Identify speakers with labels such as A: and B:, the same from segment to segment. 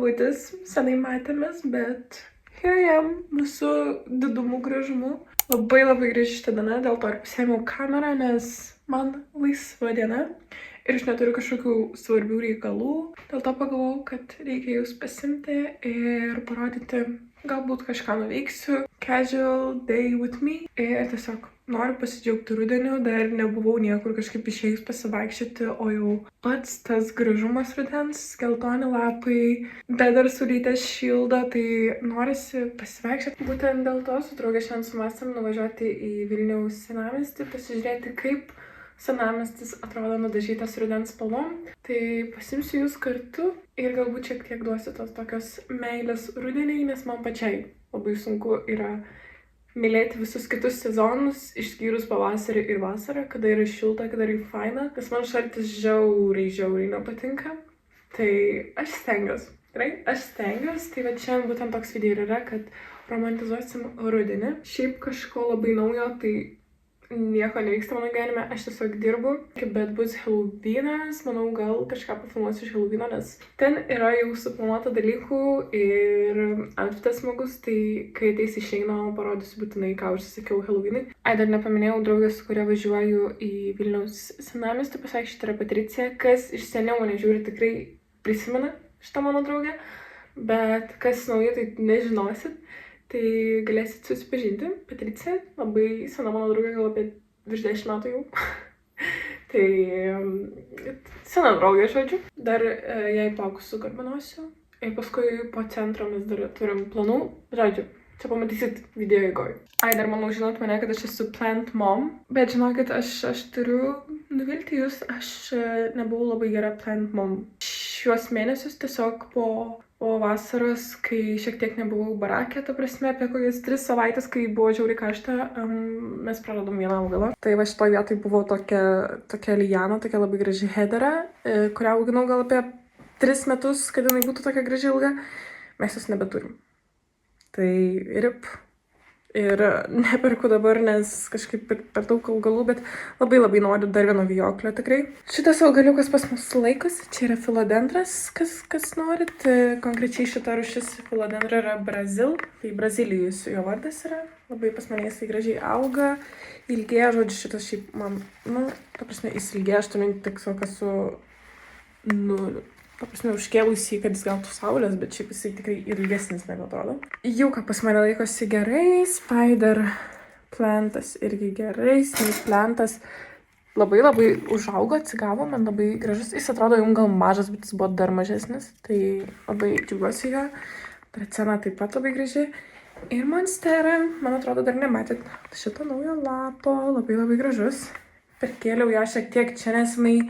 A: skambutis, senai matėmės, bet here I am, visų didumu gražumu. Labai graži šitą dieną, dėl to ir pasiėmiau kamerą, nes man laisva diena ir aš neturiu kažkokių svarbių reikalų. Dėl to pagalvojau, kad reikia jūs pasimti ir parodyti, galbūt kažką nuveiksiu. Casual day with me. Ir tiesiog noriu pasidžiaugti rudeniu, dar nebuvau niekur kažkaip išėjus pasivaikščioti, o jau pats tas gražumas rudens, geltoni lapai, bet dar sulytės šildo, tai norisi pasivaikščioti. Būtent dėl to su drauge šiandien sumąstėm nuvažiuoti į Vilniaus senamiestį, pasižiūrėti, kaip senamiestis atrodo nudažytas rudens spalvom. Tai pasimsiu jūs kartu ir galbūt šiek tiek duosiu tos tokios meilės rudeniai, nes man pačiai labai sunku yra mylėti visus kitus sezonus, išskyrus pavasarį ir vasarą, kada yra šilta, kada yra faina, nes man šaltis žiauriai nepatinka. Tai aš stengiuosi, gerai? Aš stengiuosi, tai va šiandien būtent toks video yra, kad romantizuosim rudenį. Šiaip kažko labai naujo, tai nieko nevyksta mano gyvenime, aš tiesiog dirbu, bet bus Halloweenas, manau, gal kažką pafilmuosiu iš Halloweeno, nes ten yra jau suplanuota dalykų ir outfitas smagus, tai kai ateis išeina, parodysiu būtinai, ką užsisakiau Halloweenui. Dar nepaminėjau draugės, su kuria važiuoju į Vilniaus senamiestį pasivaikščioti, yra Patricija, kas iš seniau mane žiūri tikrai prisimena šitą mano draugę, bet kas nauja, tai nežinosit. Tai galėsit susipažinti. Patricija, labai sena mano draugė, gal apie virš 10 metų jau. Tai sena draugė, žodžiu. Dar jai plaukus sugarbanosiu. Ir paskui po centro mes dar turim planų. Žodžiu, čia pamatysit video eigoj. Dar manau, žinot mane, kad aš esu plant mom. Bet žinokit, aš turiu nuvilti jūs. Aš nebuvau labai gera plant mom. Šiuos mėnesius tiesiog po vasaros, kai šiek tiek nebuvau barakė, ta prasme, apie kokias 3 savaitės, kai buvo žiauriai karšta, mes praradom vieną augalą. Tai va šitoj vietoj buvo tokia liana, tokia labai graži hedera, kurią auginau gal apie 3 metus, kad jinai būtų tokia graži ilga. Mes jos nebeturim. Tai rip. Ir neperku dabar, nes kažkaip per daug augalų, bet labai noriu dar vieno vijoklio tikrai. Šitas augaliukas pas mus laikosi, čia yra filodendras, kas norit. Konkrečiai šita rūšis filodendra yra Brazil, tai Brazilijus jo vardas yra. Labai pas mane jisai gražiai auga, ilgėja, žodžiu, šitas šiaip man, ta prasme, jis ilgėja, aš turiu tiesiog esu, ta prasme, užkėlusi, kad jis gautų saulės, bet šiaip jisai tikrai ilgesnis, negu atrodo. Jauka pas mane laikosi gerai, spider plantas irgi gerai, snake plantas labai užaugo, atsigavo, man labai gražus. Jis atrodo jums gal mažas, bet jis buvo dar mažesnis, tai labai džiaugiuosi jo. Dracena taip pat labai graži. Ir monstera, man atrodo, dar nematėt šito naujo lapo, labai gražus. Perkėliau ją šiek tiek čia, nes jinai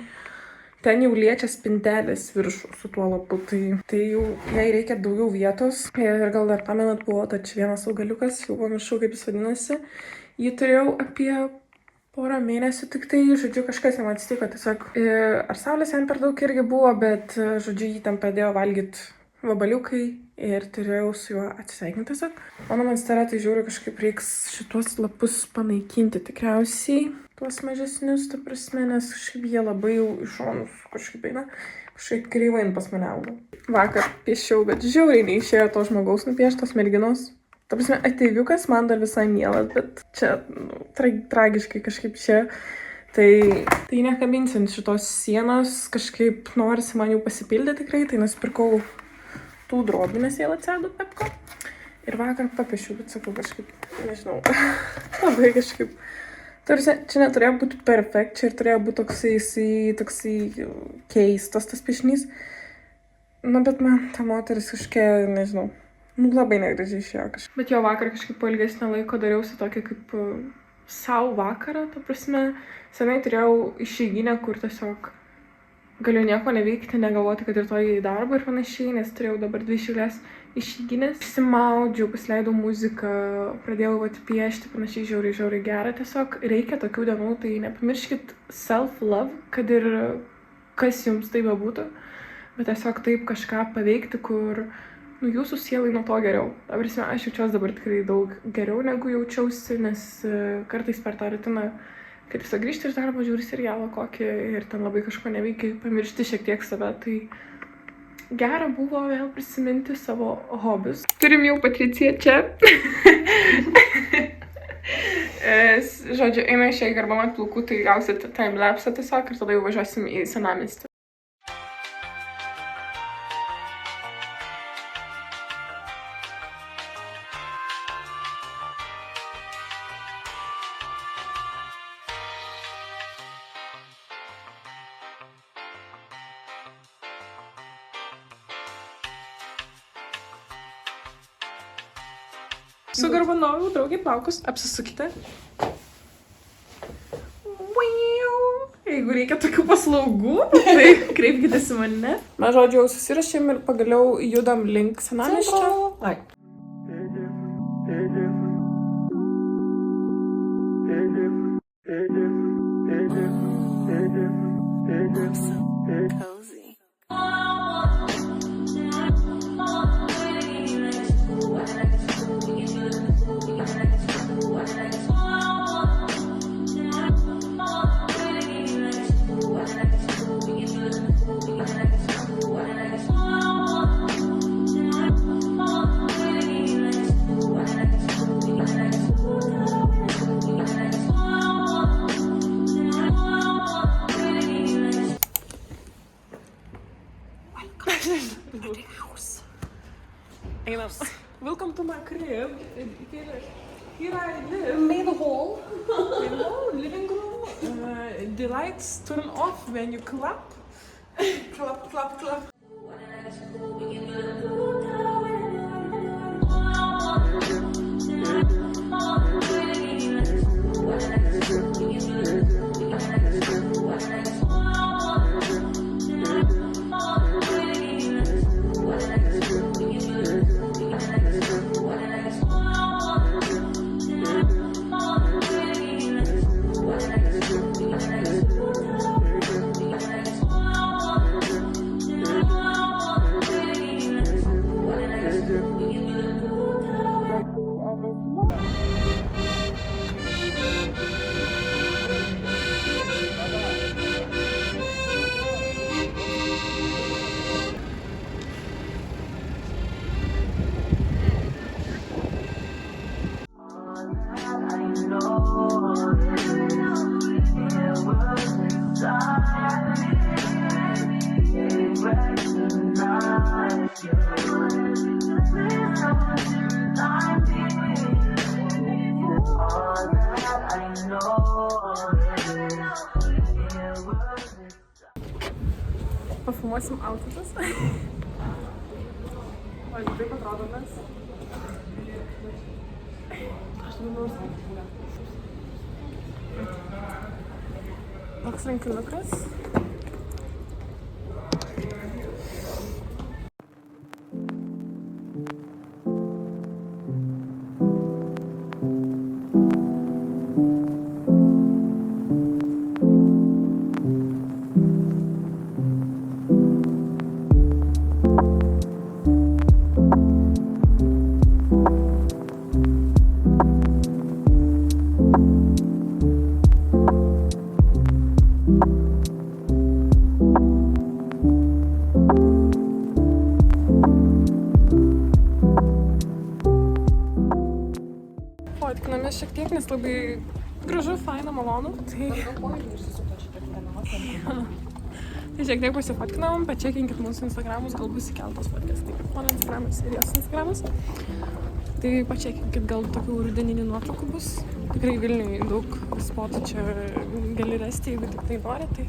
A: ten jau liečia spintelės viršų su tuo lapu, tai jau jai reikia daugiau vietos. Ir gal dar pamenat, buvo tač vienas augaliukas, jau pamiršau, kaip jis vadinasi. Jį turėjau apie porą mėnesių, tik tai, žodžiu, kažkas jam atsitiko tiesiog. Ar saulės jam per daug irgi buvo, bet, žodžiu, jį ten pradėjo valgyti vabaliukai ir turėjau su juo atsisveikinti tiesiog. Mano monstera, tai žiūriu, kažkaip reiks šitos lapus panaikinti tikriausiai. Tuos mažesnius, ta prasme, nes kažkaip jie labai jau iš šonus kažkaip eina, kažkaip kreivain pas mane auga. Vakar piešiau, bet žiauriai neišėjo to žmogaus nupieštos merginos. Ta prasme, ateiviukas man dar visai mielas, bet čia tragiškai kažkaip čia. Tai nekabinsiu ant šitos sienos, kažkaip norisi man jau pasipildyti tikrai, tai nusipirkau tų drobių, nes jie atsirado Pepko. Ir vakar papiešiau, bet sakau kažkaip, nežinau, labai kažkaip. Tarsi, čia neturėjo būti perfekt, čia ir turėjo būti toksai keistas tas piešinys. Bet man ta moteris kažkiek, nežinau, labai negražiai išėjo kažkaip. Bet jo vakar kažkaip po ilgesnio laiko dariausi tokį kaip sau vakarą, ta prasme, senai turėjau išeiginę, kur tiesiog galiu nieko neveikti, negalvoti, kad rytoj į darbą ir panašiai, nes turėjau dabar 2 šilės išeiginės. Pasimaudžiau, pasileidau muziką, pradėjau piešti, panašiai žiauriai gera. Tiesiog reikia tokių dienų, tai nepamirškit self-love, kad ir kas jums tai bebūtų, bet tiesiog taip kažką paveikti, kur jūsų sielai nuo to geriau. Aš jaučiuosi dabar tikrai daug geriau, negu jaučiausi, nes kartais per tą rutiną, kai tiesiog grįžti iš darbo, žiūri serialą kokį ir ten labai kažko neveikia, pamiršti šiek tiek save, tai gera buvo vėl prisiminti savo hobius. Turim jau Patriciją čia. Žodžiu, eina išėjai garbam ant plaukų, tai gausit timelapsą tiesiog ir tada jau važiuosim į senamiestį. Sugarbanojau draugį plaukus, apsisukite. Jeigu reikia tokių paslaugų, tai kreipkitės į mane. Mes, žodžiu, susirašėm ir pagaliau judam link senamiesčio. Ai. Welcome to my crib. Here I live.
B: Made a hole.
A: Living room. The lights turn off when you clap. Clap, clap, clap. Pafilmuosim outfitus. O, taip atrodo mes. Aš manau, toks rankinukas. Fotkinamės šiek tiek, nes labai gražu, faina, malonu. Tai šiek tiek pasifotkinam, pačekinkit mūsų Instagramus, gal bus įkeltos fotkės. Tai mano Instagramas ir jos Instagramas. Tai pačekinkit, gal tokių rudeninių nuotraukų bus. Tikrai Vilniui daug spotų čia gali rasti, jeigu tik tai nori. Tai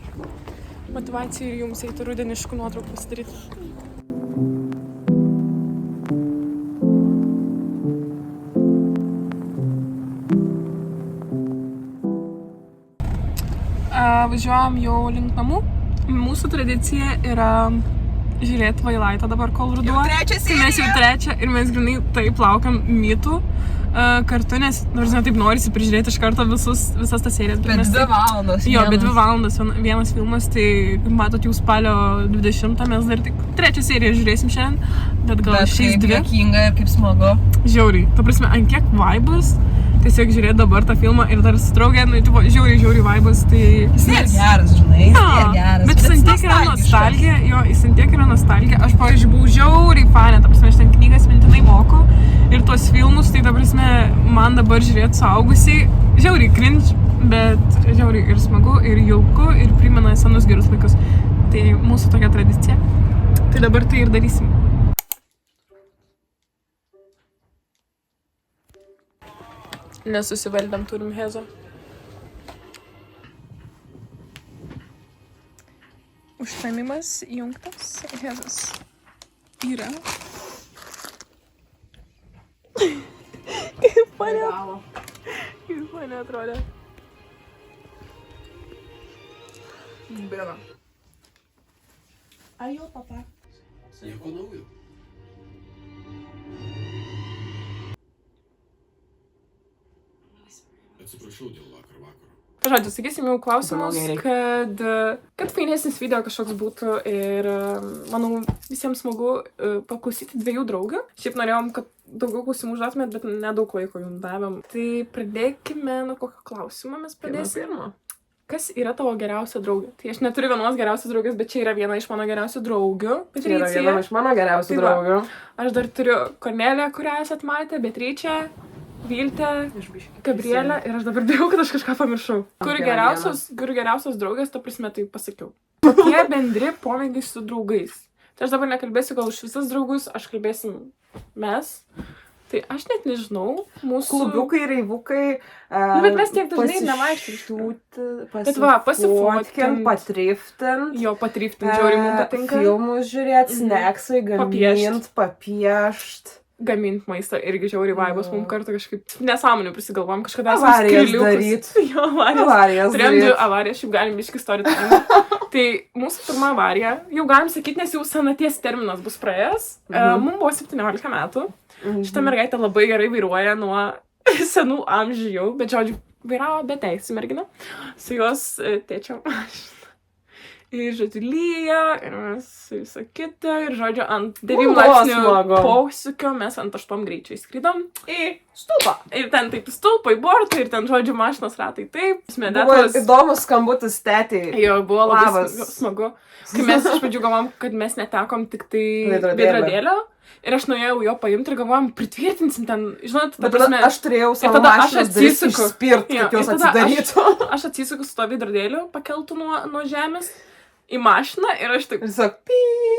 A: motivacija ir jums eiti rudeniškų nuotraukų pasidaryti. Važiuojam jau link namų. Mūsų tradicija yra žiūrėti Tvailaitą dabar, kol ruduo. Mes jau trečią ir mes grinai taip laukiam mitų kartu, nes taip norisi prižiūrėti iš karto visas tas serijas.
B: Bet 2 valandos.
A: Jo, bet 2 valandos vienas filmas, tai matot jau spalio 20, mes dar tik 3 seriją žiūrėsim šiandien, bet gal šiais 2.
B: Bet kaip juokinga ir kaip smagu.
A: Žiauriai. Ta prasme, ant kiek vaibas, tiesiog žiūrėti dabar tą filmą ir dar su draugė, žiauriai vaibas, tai...
B: Jis nėra geras, žinai, jis nėra geras.
A: Bet jis ant tiek yra nostalgija, jo, jis tiek yra nostalgija. Aš, pavyzdžiui, buvau žiauriai fanė, ta prasme, aš ten knygas mintinai moku ir tuos filmus, tai ta prasme, man dabar žiūrėti suaugusiai, žiauriai cringe, bet žiauriai ir smagu, ir jauku, ir primena senus gerus laikus. Tai mūsų tokia tradicija. Tai dabar tai ir darysim. Nesusivaldėm, turim Hezo. Užtemimas įjungtas, Hezas yra. Kaip mane atrodė.
B: Bėga.
A: Ajo, papa.
C: Nieko naujo. Atsiprašau dėl vakaro.
A: Žodžiu, sakysim jau klausimus, kad fainesnis video kažkoks būtų ir manau visiems smagu paklausyti dviejų draugių. Šiaip norėjom, kad daugiau klausimų užduotumėt, bet nedaug laiko jums davėm. Tai pradėkime nuo kokio klausimo mes pradėsime. Kas yra tavo geriausia draugė? Tai aš neturiu vienos geriausios draugės, bet čia yra viena iš mano geriausių draugių.
B: Čia yra viena iš mano geriausių draugių.
A: Aš dar turiu Korneliją, kurią esat matę, Beatričę, Viltę, Gabrielę ir aš dabar bijau, kad aš kažką pamiršau. Kur geriausios draugės, ta prasme, tai pasakiau. Kokie bendri pomėgiai su draugais? Tai aš dabar nekalbėsiu gal už visas draugus, aš kalbėsim mes. Tai aš net nežinau, mūsų...
B: Klubiukai, reivukai...
A: bet mes tiek dažnai nevaikštum. Bet va, pasifotkin,
B: patriftin.
A: Jo, patriftin, žiauriai mums patinka.
B: Filmus žiūrėti, snacksai, gamint, papiešt.
A: Gamint maistą irgi žiauriai vaibos, mums kartu kažkaip nesąmonių prisigalvom, kažkada
B: avarijas daryt.
A: Jo, avarijas. Turėjom 2 avarijas, šiaip galim biškį storytelling. Tai mūsų pirma avarija, jau galim sakyti, nes jau senaties terminas bus praėjęs. Mums buvo 17 metų. Šita mergaitė labai gerai vairuoja nuo senų amžių jau, bet žodžiu, vairavo be teisų mergina. Su jos tėčio mašina. Ir žodžiu, lyja, ir mes visą kitą, ir žodžiu, ant 9 laipsnių posūkio mes ant 8 greičio įskridom į stulpą. Ir ten taip stulpą į bortą, ir ten žodžiu mašinos ratai taip.
B: Buvo įdomus skambutis tetei.
A: Jo, buvo labai smagu. Kai mes iš pradžių galvom, kad mes netekom tik tai veidrodėlio. Ir aš nuėjau jo paimti ir galvojom, pritvirtinsim ten, žinot, ta prasme...
B: Aš turėjau savo mašinos dalis išspirt, kad jos atsidarytų.
A: Aš atsisuku su to veidrodėliu, pakeltų nuo žemės į mašiną ir aš taip...
B: Tiesiog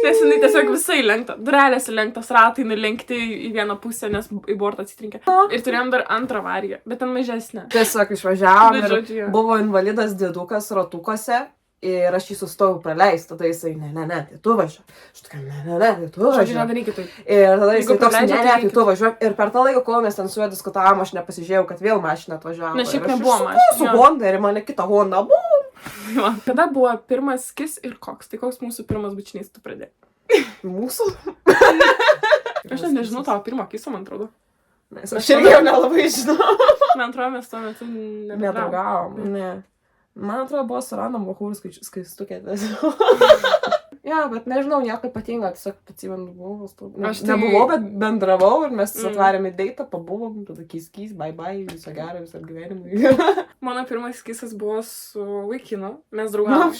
A: Nes jinai tiesiog visai lenkta, durelės lenktas, ratai nulenkti į vieną pusę, nes į bortą atsitrinkė. Ir turėjom dar antrą avariją, bet ten mažesnė.
B: Tiesiog išvažiavom ir buvo invalidas dėdukas ratukuose. Ir aš jį sustojau praleisti, tada jisai, ne, tai tu važiuok. Aš tokia, ne, tai tu važiuok.
A: Nedarykit taip.
B: Ir tada jisai toks, ne, tai tu važiuok. Ir per tą laiką, kol mes ten su juo diskutavom, aš nepasižiūrėjau, kad vėl mašina atvažiavo.
A: Nes šiaip nebuvo mašina.
B: Su Honda ir mane kita Honda, bum.
A: Kada buvo pirmas kis ir koks? Tai koks mūsų pirmas bučinys tu pradėjai?
B: Mūsų?
A: Aš nežinau tavo pirmo kiso, man atrodo.
B: Nes aš irgi jau nelabai žinau.
A: Man atrodo, mes tuo metu
B: nedraugavom. Ne. Man atrodo, buvo su random vahūrų skaistukė. Ja, bet nežinau, nieko ypatingo, tiesiog atsimenu buvau. Aš nebuvau, bet bendravau ir mes atvarėm į deitą, pabuvom, tada kys, bye, viso gero, visą gyvenimą.
A: Mano pirmas kisas buvo su vaikinu, mes draugavom.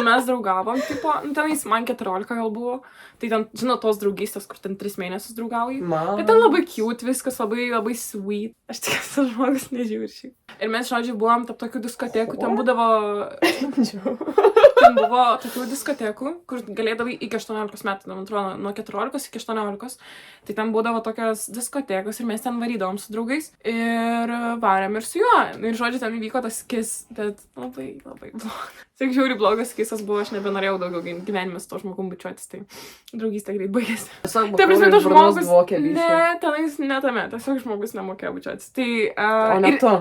A: Mes draugavom, tipo, tenais man 14 gal buvo, tai ten, žinau, tos draugystės, kur ten 3 mėnesius draugauji. Bet ten labai cute, viskas labai sweet. Aš tikiuosi, tas žmogus nežiūri šiaip. Ir mes, žodžiu, buvom tarp tokių diskotekų, ten būdavo tokių diskotekų, kur galėdavai iki 18 metų, man atrodo, nuo 14 iki 18. Tai ten būdavo tokios diskotekos ir mes ten varydavom su draugais ir varėm ir su juo. Ir, žodžiu, ten įvyko tas kis, bet labai blogas. Tik žiauriai blogas kisas buvo, aš nebenorėjau daugiau gyvenime su to žmogum bučiuotis, tai draugystė greit baigėsi.
B: Tiesiog
A: tai prasme, tas žmogus, ne tame, tiesiog žmogus nemokėjo bučiuotis. Tai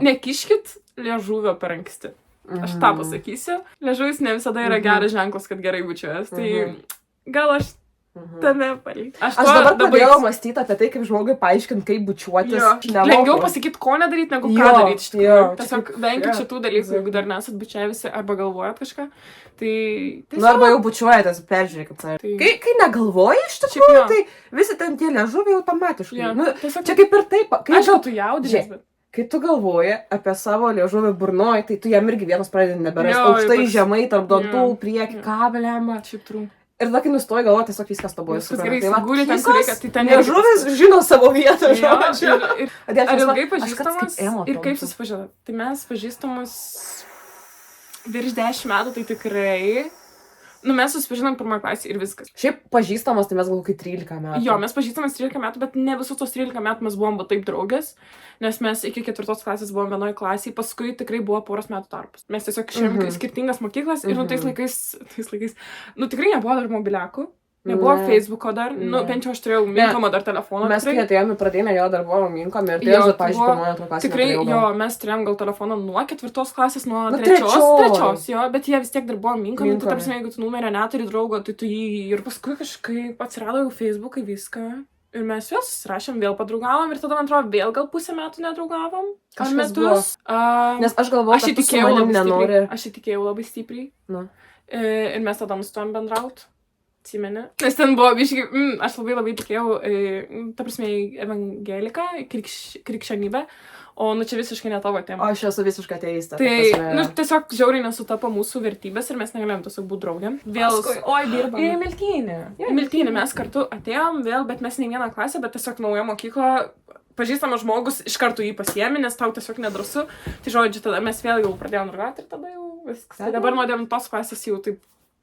A: nekiškit liežuvio per anksti. Aš tą pasakysiu. Liežuvis ne visada yra geras ženklas, kad gerai bučiuojas. Tai gal aš tame palikti.
B: Aš dabar pradėjau mąstyti apie tai, kaip žmogui paaiškinti, kaip bučiuotis.
A: Lengviau pasakyti, ko nedaryti, negu ką daryti. Tiesiog venkit šitų dalykų, jeigu dar nesat bučiavisi arba galvojat kažką. Tai...
B: arba jau bučiuojatės, peržiūrėkit. Kai negalvoji iš tikrųjų, tai visi ten tie liežuviai automatiškai. Čia kaip ir taip.
A: Aišku, tu jaudinės, bet...
B: kai tu galvoji apie savo liežuvį burnoj, tai tu jam irgi vienas pradedi neberasti.
A: Jo,
B: Aukštai,
A: ypač-
B: žemai, tarp dantų,
A: Jo,
B: prieki,
A: jo.
B: kabliam.
A: Šiaip trūk.
B: Ir tada, kai nustoji galvoti, tiesiog viskas tavo
A: Viskas gerai, guli ten, kur reikia, tai ten
B: liežuvis žino savo vietą,
A: Jo,
B: žodžiu.
A: ir
B: Adėl,
A: ar
B: aš
A: ilgai
B: aš kartais
A: pažįstamas
B: kaip emo
A: ir kaip
B: tampu.
A: susipažinot? Tai mes pažįstamas virš 10 metų, tai tikrai. Nu, mes susipažinom pirmoje klasėje ir viskas.
B: Šiaip pažįstamas, tai mes gal kai 13 metų.
A: Jo, mes pažįstamas 13 metų, bet ne visus tos 13 metų mes buvom va taip draugės, nes mes iki 4 klasės buvom vienoje klasėje, paskui tikrai buvo poros metų tarpas. Mes tiesiog išėjom į skirtingas mokyklas ir nu tais laikais, nu tikrai nebuvo dar mobiliakų, nebuvo
B: Ne.
A: Facebooko dar, nu
B: Ne.
A: bent jau aš turėjau minkomą dar telefoną.
B: Mes kai
A: tikrai.
B: atėjome į pradinę, jo dar buvo minkom ir tai
A: Jo,
B: aš dar,
A: tai
B: pavyzdžiui,
A: buvo-
B: pirmoje klasėje.
A: Tikrai,
B: neturėjau
A: jo,
B: gal.
A: mes turėjom gal telefoną nuo 4 klasės, nuo
B: Nu,
A: 3, jo, bet jie vis tiek dar buvo minkomi, tai
B: Minkomi.
A: tarsi, jeigu tu numerio neturi draugo, tai tu jį ir paskui kažkaip atsirado jau Facebookai viską. Ir mes vėl susirašėm, vėl padraugavom ir tada, man atrodo, vėl gal pusę metų nedraugavom. Ar
B: Kažkas
A: metus.
B: Nes aš galvoju,
A: Aš
B: kad tu su
A: įtikėjau
B: manim
A: labai
B: nenori.
A: stipriai. Aš įtikėjau labai stipriai.
B: Nu.
A: Ir mes tada nustojom bendrauti. Atsimeni. Nes ten buvo, biškai, aš labai tikėjau, ta prasme, į evangeliką, krikščionybę, o nu čia visiškai ne tavo tema.
B: O aš esu visiškai ateistė.
A: Tai, nu, tiesiog žiauriai nesutapo mūsų vertybės ir mes negalėjom tiesiog būti draugėm. Vėl,
B: oi, dirbam.
A: į Miltinį. Į Miltinį mes kartu atėjom vėl, bet mes ne į vieną klasę, bet tiesiog nauja mokykla. Pažįstamas žmogus iš karto jį pasiemi, nes tau tiesiog nedrasu. Tai žodžiu, tada mes vėl jau pradėjom draugauti ir tada jau viskas. Tai dabar nuo 9 klasės jau taip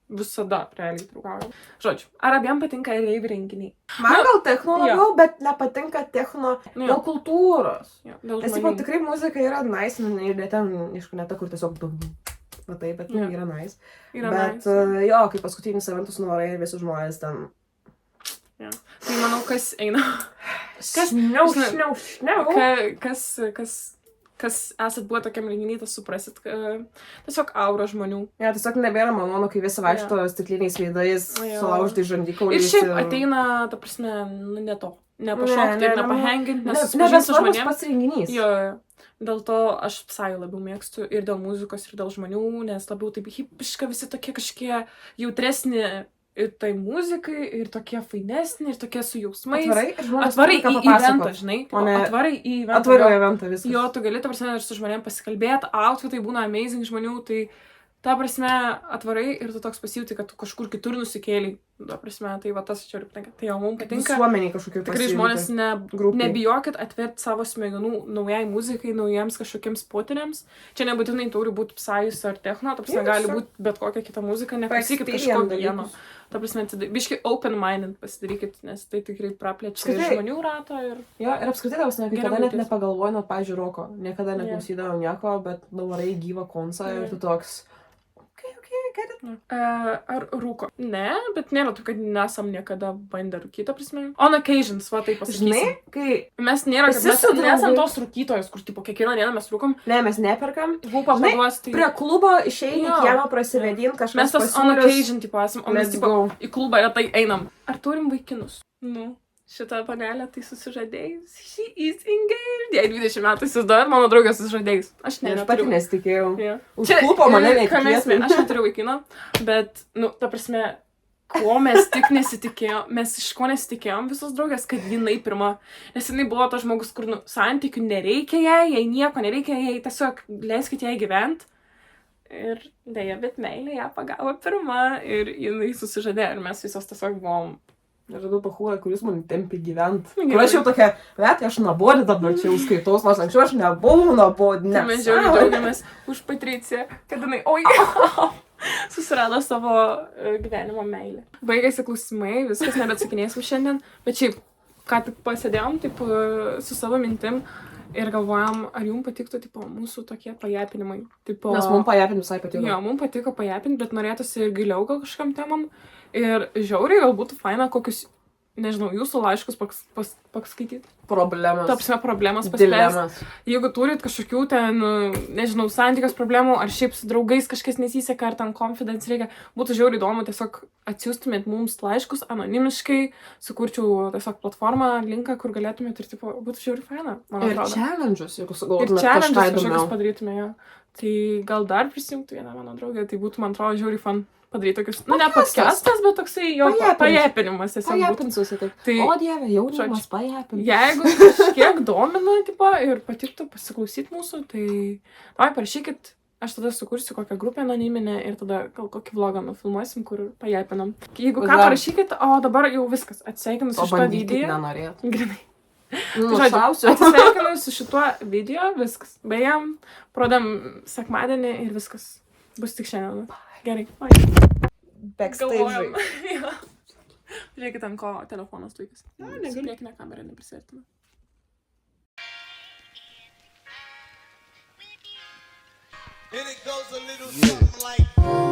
A: visada realiai draugaujam. Žodžiu, ar abiem patinka rave renginiai?
B: Man gal techno
A: jo.
B: labiau, bet nepatinka techno
A: Nu,
B: dėl kultūros.
A: jo, dėl
B: Nes,
A: žmonių.
B: tipo, tikrai muzika yra nice, nu, ir ne ten, aišku, ne ta, kur tiesiog dum. Va taip, bet
A: Jo.
B: yra nice.
A: Yra
B: Bet,
A: nice.
B: jo, kai paskutinis eventus nuvarai ir visi žmonės ten.
A: Tai manau, kas eina.
B: Šniau,
A: žinai,
B: šniau, šniau.
A: Kas esat buvę tokiam renginį, tas suprasit, tiesiog aura žmonių.
B: Ja, tiesiog nebėra malonu, kai visi vaikšto stikliniais veidais,
A: Jo.
B: sulaužtai
A: Ir
B: žandikauliais.
A: šiaip ateina, ta prasme, nu, ne to. Nepašokti
B: Ne,
A: ir
B: ne,
A: nepahengint, nes
B: Ne,
A: susipažint su
B: nebesvarbus
A: žmonėm.
B: pats renginys.
A: Jo, jo. Dėl to aš Psy labiau mėgstu ir dėl muzikos, ir dėl žmonių, nes labiau taip hipiška, visi tokie kažkokie jautresni ir tai muzikai, ir tokie fainesni, ir tokie su jausmais.
B: Atvarai, ir žmonės
A: Atvarai
B: turi ką
A: į eventą,
B: papasakot.
A: žinai.
B: O ne-
A: Atvarai į eventą.
B: Atvariau
A: jo.
B: eventą viską.
A: Jo, tu gali, ta prasme, ir su žmonėm pasikalbėti, outfitai būna amazing žmonių, tai ta prasme, atvarai ir tu toks pasijūti, kad tu kažkur kitur nusikėlei. Ta prasme, tai va tas čia ir patinka. Tai jau mums patinka.
B: Visuomeniai kažkokiu
A: Tikrai žmonės
B: grupiai.
A: nebijokit atverti savo smegenų naujai muzikai, naujiems kažkokiems potiriams. Čia nebūtinai turi būti psajus ar techno, ta prasme,
B: Jo,
A: gali
B: tiesiog
A: būti bet kokia kita muzika, neklausykit kažko
B: Paexperience
A: vieno.
B: dalykus.
A: Ta prasme, biškai open-minded pasidarykit, nes tai tikrai praplečia ir
B: Apskritai-
A: žmonių ratą ir...
B: Jo, ir apskritai tavas
A: Geriau
B: niekada net
A: jautiesi.
B: nepagalvoju, nuo, pavyzdžiui, roko. Niekada
A: Jo.
B: neklausydavau nieko, bet nuvarai gyvą koncą ir
A: Jo.
B: tu toks. Okay, get it.
A: Ar rūko? Ne, bet nėra taip, kad nesam niekada bandę rūkyti, prasme. On occasions, va taip pasakysim.
B: Žinai, kai...
A: Mes nėra, kad
B: Esi
A: mes
B: su
A: nesam
B: draugais.
A: tos rūkytojos, kur tipo kiekvieną dieną mes rūkom.
B: Ne, mes neperkam.
A: Vūpa
B: Žinai,
A: paduos, tai...
B: Prie klubo išeini
A: Jo.
B: kiemą prasivedint, kažkas
A: Mes tas on occasion, tipo, esam, o mes,
B: Let's
A: tipo,
B: go.
A: į klubą retai einam. Ar turim vaikinus? Nu, šitą panelę tai susižadėjus. She is engaged. Jai 20 metų įsivaizduoju, mano draugė susižadėjus. Aš
B: Ne,
A: ne,
B: aš pati
A: neturiu.
B: nesitikėjau.
A: Jo.
B: Užklupo mane
A: kame esmė,
B: netikėtai.
A: aš neturiu vaikino, bet, nu, ta prasme, ko mes tik nesitikėjom, mes iš ko nesitikėjom visos draugės, kad jinai pirma, nes jinai buvo tas žmogus, kur, nu, santykių nereikia jai nieko nereikia, jai tiesiog leiskit jai gyventi. Ir dėja, bet meilė ją pagavo pirma ir jinai susižadėjo ir mes visos tiesiog buvom.
B: Aš radau pachūrą, kuris man tempi gyventi.
A: Gerai.
B: Kur aš jau tokia, bet aš nabodį dabar čia jau skaitos, nors anksčiau aš nebuvau nabodį,
A: Tai
B: ne.
A: mes žiauriai džiaugiamės už Patriciją, kad jinai, oi, susirado savo gyvenimo meilę. Baigėsi klausimai, viskas nebeatsakinėsim šiandien, bet šiaip, ką tik pasėdėjom, taip, su savo mintim ir galvojam, ar jums patiktų, tipo, mūsų tokie pajapinimai. Tipo,
B: Nes mums pajapinti visai patiko.
A: Jo, mums patiko pajapinti, bet norėtųsi ir giliau gal kažkam temam. Ir žiauriai gal būtų faina kokius, nežinau, jūsų laiškus paskaityti.
B: Problemas.
A: Tapsime problemas paspręsti.
B: Dilemas.
A: Jeigu turit kažkokių ten, nežinau, santykios problemų, ar šiaip su draugais kažkas nesiseka, ar ten confidence reikia, būtų žiauriai įdomu, tiesiog atsiųstumėt mums laiškus anonimiškai, sukurčiau tiesiog platformą, linką, kur galėtumėt ir, tipo, būtų žiauriai faina, man
B: Ir
A: atrodo.
B: challenge'us, jeigu
A: Ir
B: sugalvotumėt
A: challenge'us
B: kažką
A: kažkokius
B: įdomiau.
A: padarytume, jo. Tai gal dar prisimtų vieną mano draugę, tai būtų, man atrodo, žiauriai fan padaryti tokius, nu, ne podcastas, bet toksai jo pajėpinimas.
B: Pajėpinsiu, taip.
A: Tai,
B: O Dieve, jaunimas pajėpinsiu.
A: jeigu kažkiek domina, tipo, ir patiktų pasiklausyti mūsų, tai davai parašykit, aš tada sukursiu kokią grupę anoniminę ir tada gal kokį vlogą nufilmuosim, kur pajėpinam. Jeigu ką, parašykit, o dabar jau viskas, atsveikinu su šito video.
B: Nenorėt.
A: Grinai.
B: Nušausiu.
A: Atsisveikinu su šituo video, viskas. Beje, prodam sekmadienį ir viskas. Bus tik šiandien. Gerai.
B: Backstage.
A: Jo. Žiūrėkit, ant ko telefonas laikas. Su priekinė kamera neprisvertina.
D: And it goes a little something like